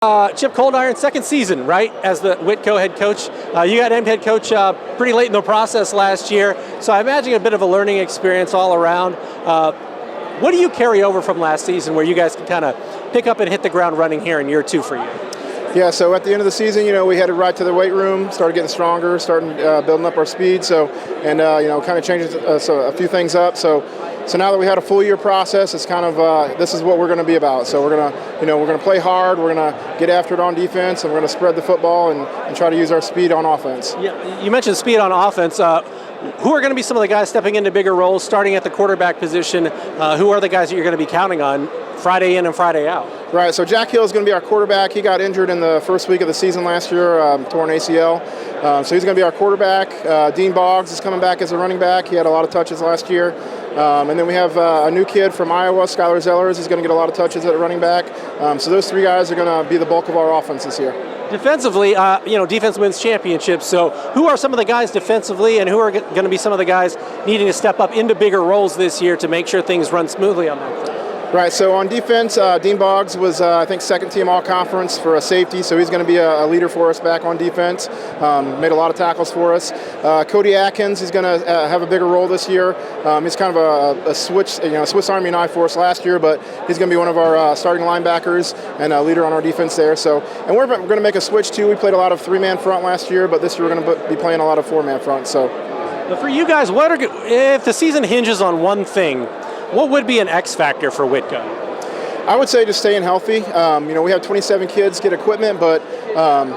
Chip Coldiron, second season, right, as the Whitko head coach. You got named head coach pretty late in the process last year, so I imagine a bit of a learning experience all around. What do you carry over from last season where you guys can kind of pick up and hit the ground running here in year two for you? Yeah, so at the end of the season, we headed right to the weight room, started getting stronger, starting building up our speed, kind of changed a few things up. So now that we had a full year process, it's kind of this is what we're going to be about. So we're gonna play hard, we're gonna get after it on defense, and we're gonna spread the football and try to use our speed on offense. Yeah, you mentioned speed on offense. Who are going to be some of the guys stepping into bigger roles, starting at the quarterback position? Who are the guys that you're going to be counting on Friday in and Friday out? Right, so Jack Hill is going to be our quarterback. He got injured in the first week of the season last year, torn ACL. So he's going to be our quarterback. Dean Boggs is coming back as a running back. He had a lot of touches last year. And then we have a new kid from Iowa, Skylar Zellers. He's going to get a lot of touches at running back. So those three guys are going to be the bulk of our offense this year. Defensively, defense wins championships. So who are some of the guys defensively, and who are going to be some of the guys needing to step up into bigger roles this year to make sure things run smoothly on that front? Right, so on defense, Dean Boggs was, I think, second team all-conference for a safety, so he's going to be a leader for us back on defense. Made a lot of tackles for us. Cody Adkins is going to have a bigger role this year. He's kind of a Swiss Army knife for us last year, but he's going to be one of our starting linebackers and a leader on our defense there. And we're going to make a switch too. We played a lot of three-man front last year, but this year we're going to be playing a lot of four-man front. But for you guys, if the season hinges on one thing, what would be an X factor for Whitko? I would say just staying healthy. We have 27 kids get equipment, but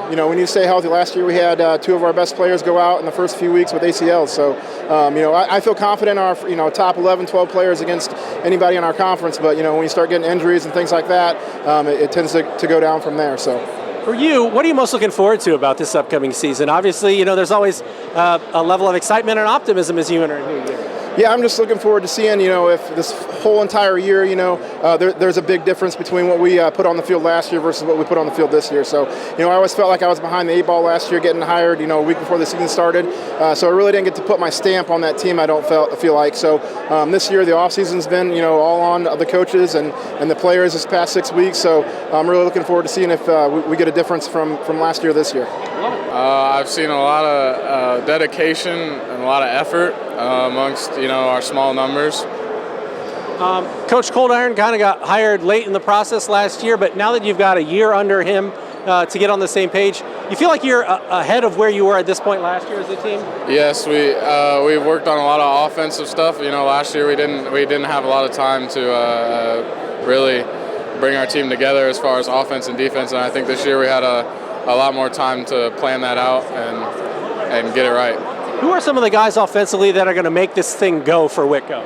we need to stay healthy. Last year we had two of our best players go out in the first few weeks with ACLs. So, I feel confident in our top 11, 12 players against anybody in our conference. But when you start getting injuries and things like that, it tends to go down from there. So. For you, what are you most looking forward to about this upcoming season? Obviously, there's always a level of excitement and optimism as you enter a new year. Yeah, I'm just looking forward to seeing, if this whole entire year, there's a big difference between what we put on the field last year versus what we put on the field this year. So, I always felt like I was behind the eight ball last year getting hired, a week before the season started. So I really didn't get to put my stamp on that team, I don't feel like. So this year, the offseason's been, all on the coaches and the players this past 6 weeks. So I'm really looking forward to seeing if we get a difference from last year this year. I've seen a lot of dedication and a lot of effort amongst our small numbers. Coach Coldiron kind of got hired late in the process last year, but now that you've got a year under him to get on the same page, you feel like you're ahead of where you were at this point last year as a team? Yes, we've worked on a lot of offensive stuff. Last year we didn't have a lot of time to really bring our team together as far as offense and defense, and I think this year we had a lot more time to plan that out and get it right. Who are some of the guys offensively that are going to make this thing go for Whitko?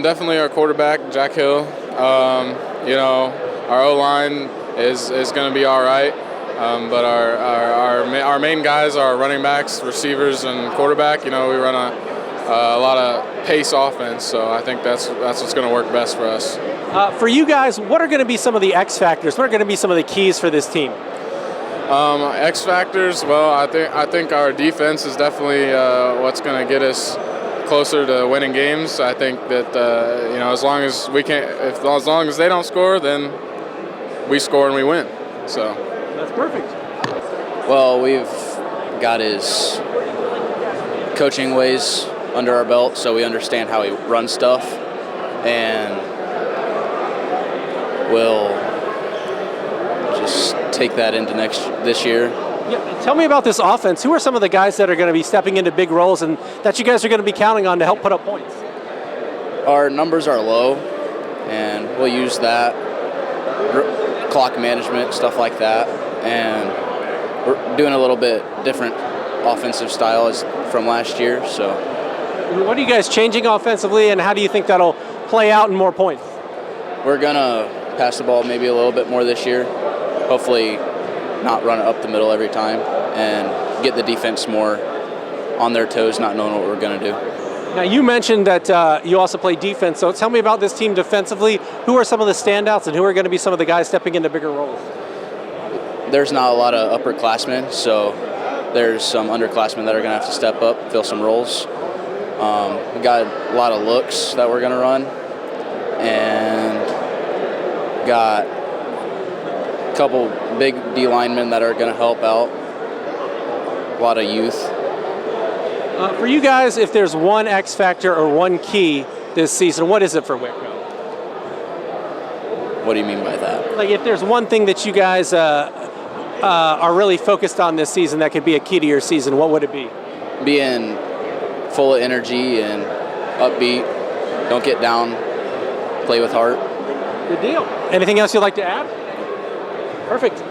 Definitely our quarterback, Jack Hill. Our O-line is going to be all right, but our main guys are running backs, receivers, and quarterback. We run a lot of pace offense, so I think that's what's going to work best for us. For you guys, what are going to be some of the X factors? What are going to be some of the keys for this team? X factors. Well, I think our defense is definitely what's going to get us closer to winning games. I think that as long as they don't score, then we score and we win. So that's perfect. Well, we've got his coaching ways under our belt, so we understand how he runs stuff, and we'll just take that into this year. Yeah, tell me about this offense. Who are some of the guys that are going to be stepping into big roles and that you guys are going to be counting on to help put up points? Our numbers are low, and we'll use that, clock management, stuff like that, and we're doing a little bit different offensive style as from last year. So, what are you guys changing offensively, and how do you think that'll play out in more points? We're gonna pass the ball maybe a little bit more this year. Hopefully not run it up the middle every time, and get the defense more on their toes, not knowing what we're going to do. Now, you mentioned that you also play defense, so tell me about this team defensively. Who are some of the standouts, and who are going to be some of the guys stepping into bigger roles? There's not a lot of upperclassmen, so there's some underclassmen that are going to have to step up, fill some roles. We got a lot of looks that we're going to run, and got couple big D linemen that are going to help out. A lot of youth. For you guys, if there's one X factor or one key this season, what is it for Whitko? What do you mean by that? Like, if there's one thing that you guys are really focused on this season that could be a key to your season, what would it be? Being full of energy and upbeat. Don't get down. Play with heart. Good deal. Anything else you'd like to add? Perfect.